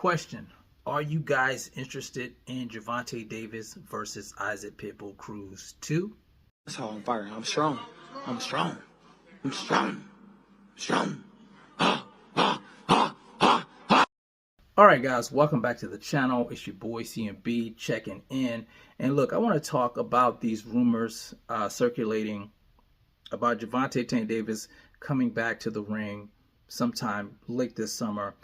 Question: are you guys interested in Gervonta Davis versus Isaac Pitbull Cruz 2? That's how I'm firing. I'm strong. I'm strong. I'm strong. Strong. All right, guys, welcome back to the channel. It's your boy CMB checking in. And look, I want to talk about these rumors circulating about Gervonta Davis coming back to the ring sometime late this summer.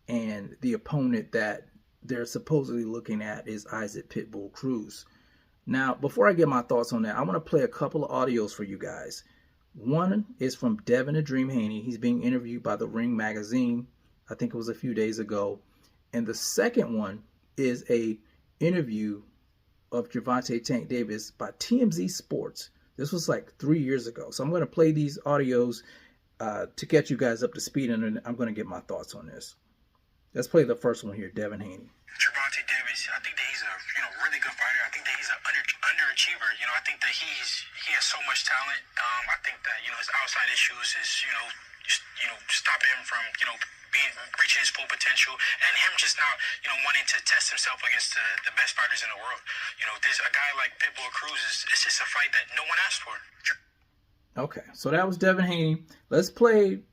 And the opponent that they're supposedly looking at is Isaac Pitbull Cruz. Now, before I get my thoughts on that, I want to play a couple of audios for you guys. One is from Devin the Dream Haney. He's being interviewed by the Ring magazine. I think it was a few days ago. And the second one is a interview of Gervonta Davis by TMZ Sports. This was like 3 years ago. So I'm going to play these audios to get you guys up to speed, and then I'm going to get my thoughts on this. Let's play the first one here, Devin Haney. Gervonta Davis, I think that he's a really good fighter. I think that he's an underachiever. I think that he has so much talent. I think that his outside issues is stopping him from reaching his full potential, and him just not wanting to test himself against the best fighters in the world. There's a guy like Pitbull Cruz. It's just a fight that no one asked for. Okay, so that was Devin Haney. Let's play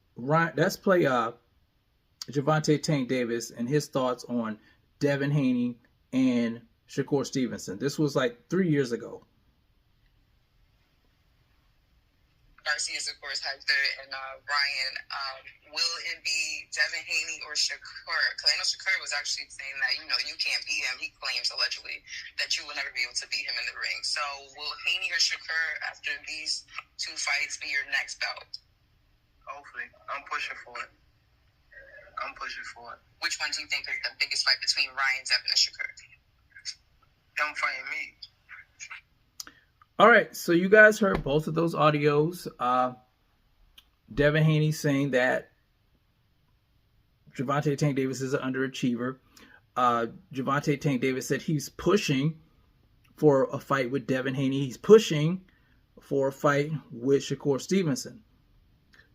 Gervonta Davis and his thoughts on Devin Haney and Shakur Stevenson. This was like 3 years ago. Garcia is, of course, Hector and Ryan. Will it be Devin Haney or Shakur? Because I know Shakur was actually saying that, you can't beat him. He claims, allegedly, that you will never be able to beat him in the ring. So will Haney or Shakur, after these two fights, be your next belt? Hopefully. I'm pushing for it. Which one do you think is the biggest fight between Ryan, Devin, and Shakur? Him fighting me. All right, so you guys heard both of those audios. Devin Haney saying that Gervonta Davis is an underachiever. Gervonta Davis said he's pushing for a fight with Devin Haney. He's pushing for a fight with Shakur Stevenson.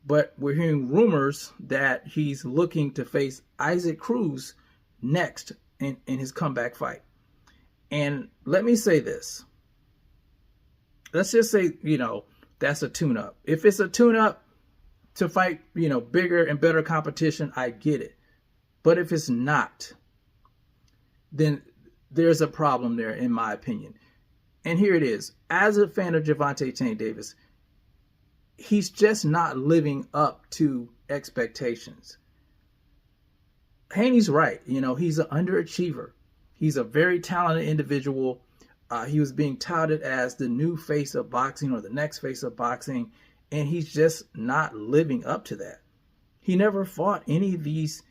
But we're hearing rumors that he's looking to face Isaac Cruz next in his comeback fight. And let me say this. Let's just say, that's a tune-up. If it's a tune-up to fight, bigger and better competition, I get it. But if it's not, then there's a problem there, in my opinion. And here it is. As a fan of Gervonta Davis, he's just not living up to expectations. Haney's right. He's an underachiever. He's a very talented individual. He was being touted as the new face of boxing or the next face of boxing, and he's just not living up to that. He never fought any of these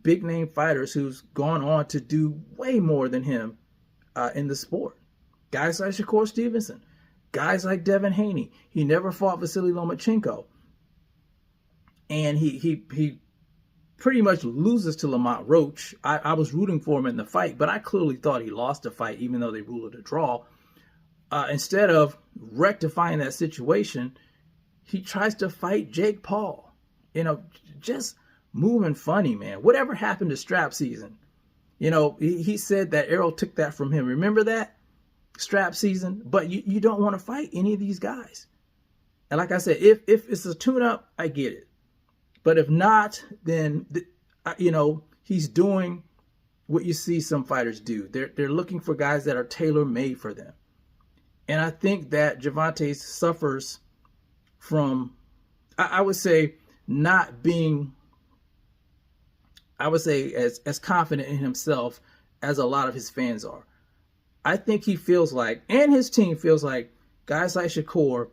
big name fighters who's gone on to do way more than him in the sport. Guys like Shakur Stevenson, guys like Devin Haney. He never fought Vasily Lomachenko, and he pretty much loses to Lamont Roach. I was rooting for him in the fight, but I clearly thought he lost the fight, even though they ruled it a draw. Instead of rectifying that situation, he tries to fight Jake Paul. Just moving funny, man. Whatever happened to strap season? He said that Errol took that from him. Remember that? Strap season? But you don't want to fight any of these guys. And like I said, if it's a tune-up, I get it. But if not, then, he's doing what you see some fighters do. They're looking for guys that are tailor-made for them. And I think that Gervonta suffers from, I would say, not being, as confident in himself as a lot of his fans are. I think he feels like, and his team feels like, guys like Shakur,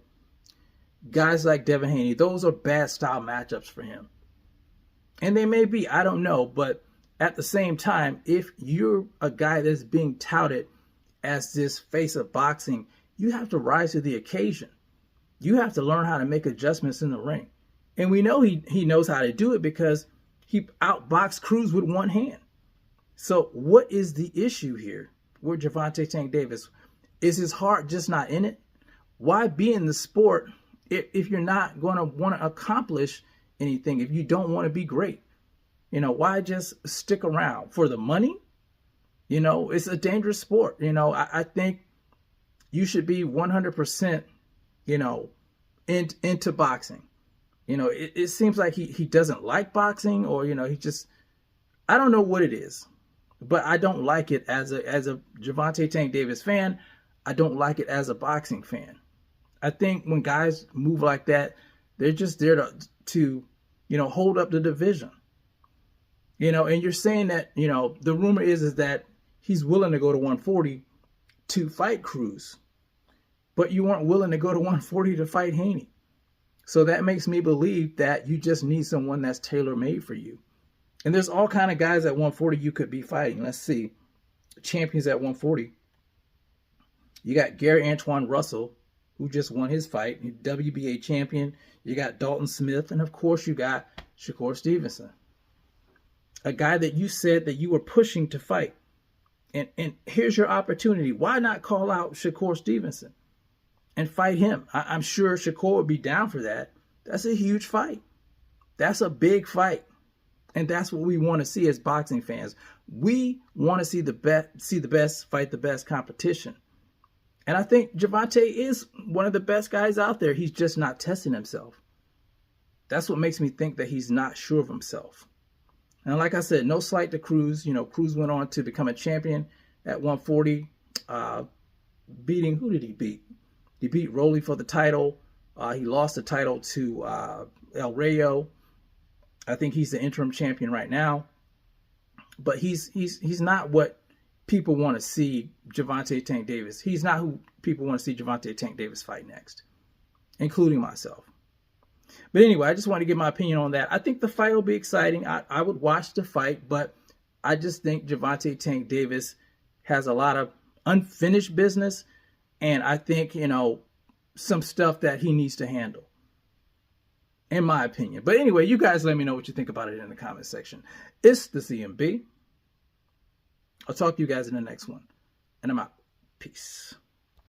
guys like Devin Haney, those are bad style matchups for him. And they may be, I don't know. But at the same time, if you're a guy that's being touted as this face of boxing, you have to rise to the occasion. You have to learn how to make adjustments in the ring. And we know he knows how to do it because he outboxed Cruz with one hand. So what is the issue here with Gervonta Davis? Is his heart just not in it? Why be in the sport if you're not going to want to accomplish anything, if you don't want to be great? why just stick around for the money? It's a dangerous sport. I think you should be 100%, into boxing. It seems like he doesn't like boxing, or, I don't know what it is, but I don't like it as a Gervonta Tank Davis fan. I don't like it as a boxing fan. I think when guys move like that, they're just there to hold up the division. And you're saying that, the rumor is that he's willing to go to 140 to fight Cruz, but you weren't willing to go to 140 to fight Haney. So that makes me believe that you just need someone that's tailor-made for you. And there's all kind of guys at 140 you could be fighting. Let's see. Champions at 140. You got Gary Antoine Russell, who just won his fight, WBA champion. You got Dalton Smith, and of course you got Shakur Stevenson, a guy that you said that you were pushing to fight. And here's your opportunity. Why not call out Shakur Stevenson and fight him? I'm sure Shakur would be down for that. That's a huge fight. That's a big fight. And that's what we want to see as boxing fans. We want to see the best fight the best competition. And I think Gervonta is one of the best guys out there. He's just not testing himself. That's what makes me think that he's not sure of himself. And like I said, no slight to Cruz. Cruz went on to become a champion at 140, beating, who did he beat? He beat Rolly for the title. He lost the title to El Rayo. I think he's the interim champion right now. But he's not what people want to see Gervonta Tank Davis. He's not who people want to see Gervonta Tank Davis fight next, including myself. But anyway, I just want to give my opinion on that. I think the fight will be exciting. I would watch the fight, but I just think Gervonta Tank Davis has a lot of unfinished business. And I think, some stuff that he needs to handle, in my opinion. But anyway, you guys let me know what you think about it in the comment section. It's the CMB. I'll talk to you guys in the next one. And I'm out. Peace.